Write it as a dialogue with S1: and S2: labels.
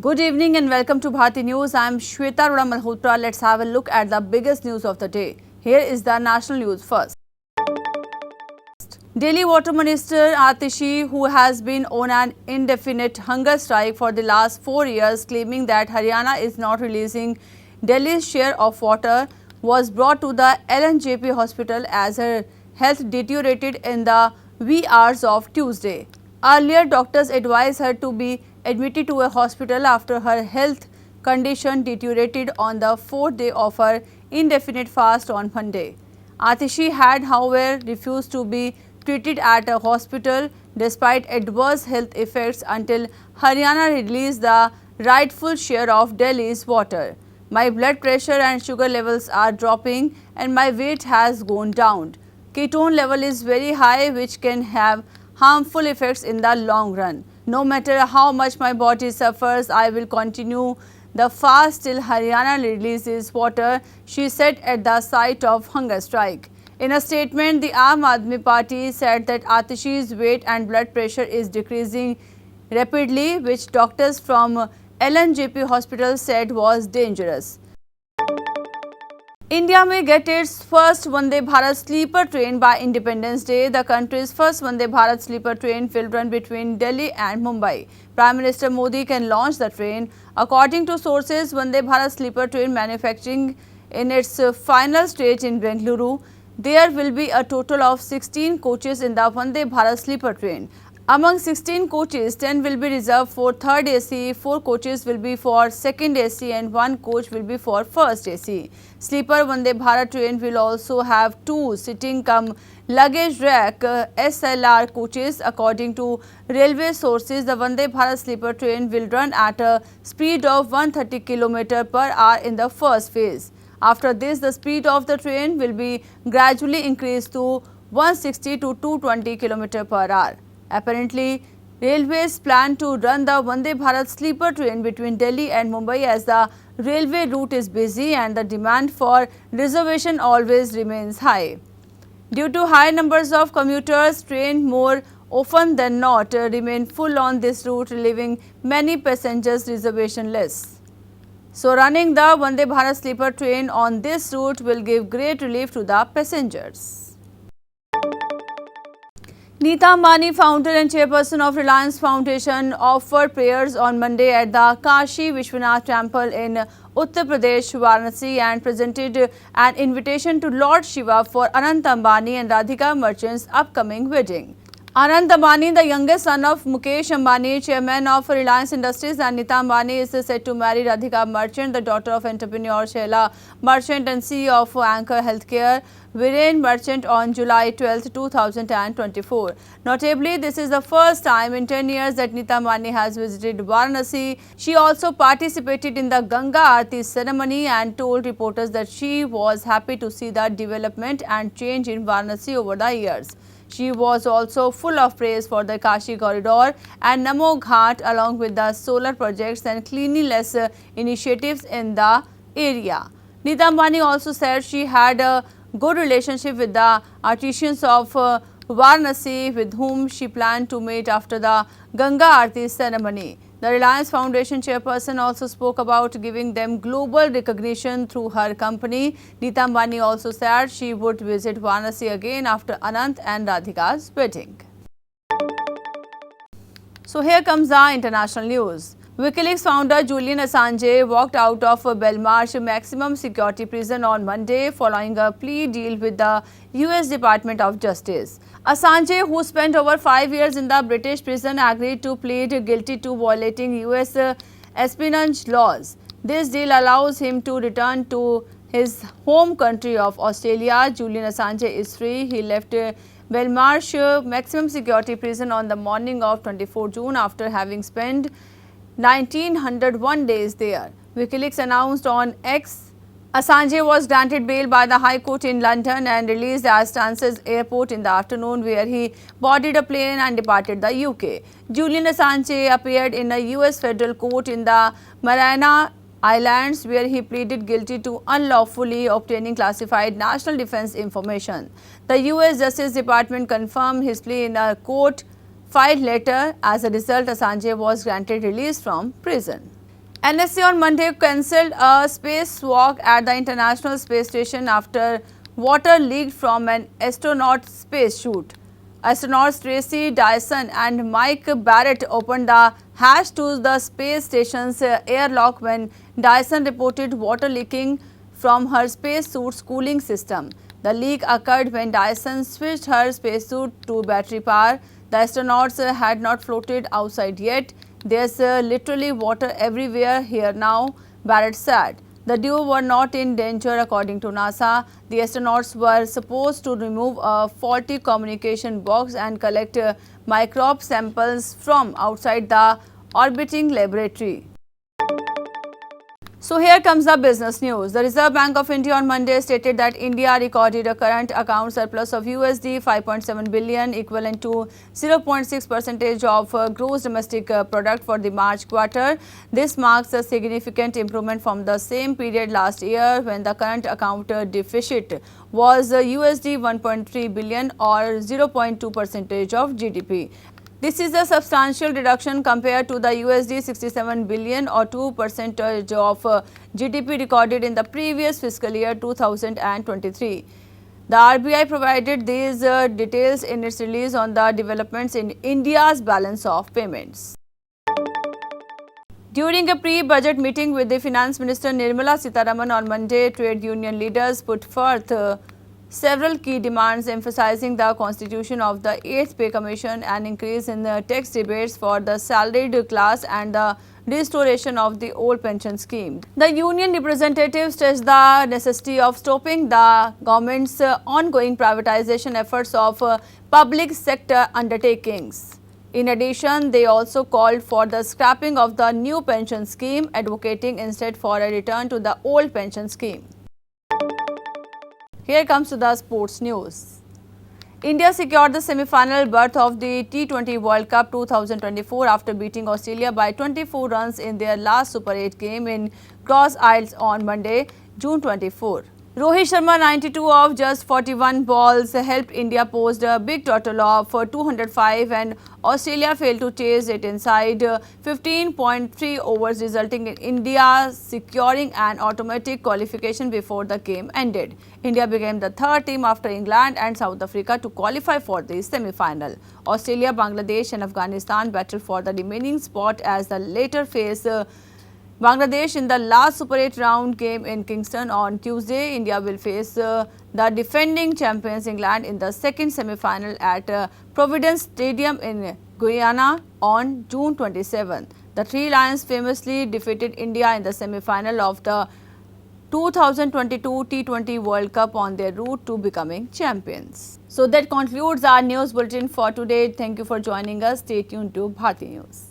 S1: Good evening and welcome to Bharti News. I am Shweta Arora Malhotra. Let's have a look at the biggest news of the day. Here is the national news first. Delhi Water Minister Atishi, who has been on an indefinite hunger strike for the last 4 years, claiming that Haryana is not releasing Delhi's share of water, was brought to the LNJP hospital as her health deteriorated in the wee hours of Tuesday. Earlier, doctors advised her to be admitted to a hospital after her health condition deteriorated on the 4th day of her indefinite fast on Monday. Atishi had, however, refused to be treated at a hospital despite adverse health effects until Haryana released the rightful share of Delhi's water. My blood pressure and sugar levels are dropping and my weight has gone down. Ketone level is very high, which can have harmful effects in the long run. No matter how much my body suffers, I will continue the fast till Haryana releases water, she said at the site of hunger strike. In a statement, the Aam Aadmi Party said that Atishi's weight and blood pressure is decreasing rapidly, which doctors from LNJP hospital said was dangerous. India may get its first Vande Bharat sleeper train by Independence Day. The country's first Vande Bharat sleeper train will run between Delhi and Mumbai. Prime Minister Modi can launch the train. According to sources, Vande Bharat sleeper train manufacturing in its final stage in Bengaluru. There will be a total of 16 coaches in the Vande Bharat sleeper train. Among 16 coaches, 10 will be reserved for 3rd AC, 4 coaches will be for 2nd AC and 1 coach will be for 1st AC. Sleeper Vande Bharat train will also have 2 sitting cum luggage rack SLR coaches. According to railway sources, the Vande Bharat sleeper train will run at a speed of 130 km per hour in the first phase. After this, the speed of the train will be gradually increased to 160 to 220 km per hour. Apparently, railways plan to run the Vande Bharat sleeper train between Delhi and Mumbai as the railway route is busy and the demand for reservation always remains high. Due to high numbers of commuters, train more often than not remain full on this route, leaving many passengers reservationless. So, running the Vande Bharat sleeper train on this route will give great relief to the passengers. Neeta Ambani, founder and chairperson of Reliance Foundation, offered prayers on Monday at the Kashi Vishwanath Temple in Uttar Pradesh, Varanasi, and presented an invitation to Lord Shiva for Anant Ambani and Radhika Merchant's upcoming wedding. Anant Ambani, the youngest son of Mukesh Ambani, chairman of Reliance Industries, and Neeta Ambani is said to marry Radhika Merchant, the daughter of entrepreneur Sheila Merchant and CEO of Anchor Healthcare, Viren Merchant, on July 12, 2024. Notably, this is the first time in 10 years that Neeta Ambani has visited Varanasi. She also participated in the Ganga Aarti ceremony and told reporters that she was happy to see the development and change in Varanasi over the years. She was also full of praise for the Kashi Corridor and Namo Ghat, along with the solar projects and cleanliness initiatives in the area. Neeta Ambani also said she had a good relationship with the artisans of Varanasi, with whom she planned to meet after the Ganga Aarti ceremony. The Reliance Foundation chairperson also spoke about giving them global recognition through her company. Neeta Ambani also said she would visit Varanasi again after Anant and Radhika's wedding. So here comes the international news. WikiLeaks founder Julian Assange walked out of Belmarsh maximum security prison on Monday following a plea deal with the US Department of Justice. Assange, who spent over 5 years in the British prison, agreed to plead guilty to violating US espionage laws. This deal allows him to return to his home country of Australia. Julian Assange is free. He left Belmarsh maximum security prison on the morning of 24 June after having spent 1901 days there. WikiLeaks announced on X, Assange was granted bail by the High Court in London and released at Stansted Airport in the afternoon, where he boarded a plane and departed the UK. Julian Assange appeared in a US federal court in the Mariana Islands, where he pleaded guilty to unlawfully obtaining classified national defense information. The US Justice Department confirmed his plea in a court filed later. As a result, Assange was granted release from prison. NSA on Monday cancelled a spacewalk at the International Space Station after water leaked from an astronaut space chute. Astronauts Tracy Dyson and Mike Barrett opened the hatch to the space station's airlock when Dyson reported water leaking from her spacesuit's cooling system. The leak occurred when Dyson switched her spacesuit to battery power. The astronauts had not floated outside yet. There's literally water everywhere here now, Barrett said. The duo were not in danger according to NASA. The astronauts were supposed to remove a faulty communication box and collect microbe samples from outside the orbiting laboratory. So here comes the business news. The Reserve Bank of India on Monday stated that India recorded a current account surplus of USD 5.7 billion, equivalent to 0.6% of gross domestic product for the March quarter. This marks a significant improvement from the same period last year when the current account deficit was USD 1.3 billion or 0.2% of GDP. This is a substantial reduction compared to the USD 67 billion or 2% of GDP recorded in the previous fiscal year 2023. The RBI provided these details in its release on the developments in India's balance of payments. During a pre-budget meeting with the Finance Minister Nirmala Sitharaman on Monday, trade union leaders put forth several key demands emphasizing the constitution of the 8th Pay Commission, an increase in the tax rebates for the salaried class and the restoration of the old pension scheme. The union representatives stressed the necessity of stopping the government's ongoing privatization efforts of public sector undertakings. In addition, they also called for the scrapping of the new pension scheme, advocating instead for a return to the old pension scheme. Here comes to the sports news. India secured the semi-final berth of the T20 World Cup 2024 after beating Australia by 24 runs in their last Super 8 game in Cross Isles on Monday, June 24. Rohit Sharma, 92 of just 41 balls, helped India post a big total of 205 and Australia failed to chase it inside 15.3 overs, resulting in India securing an automatic qualification before the game ended. India became the third team after England and South Africa to qualify for the semi-final. Australia, Bangladesh and Afghanistan battled for the remaining spot as the latter face Bangladesh in the last Super 8 round game in Kingston on Tuesday. India will face the defending champions England in the second semi-final at Providence Stadium in Guyana on June 27. The Three Lions famously defeated India in the semi-final of the 2022 T20 World Cup on their route to becoming champions. So that concludes our news bulletin for today. Thank you for joining us. Stay tuned to Bharti News.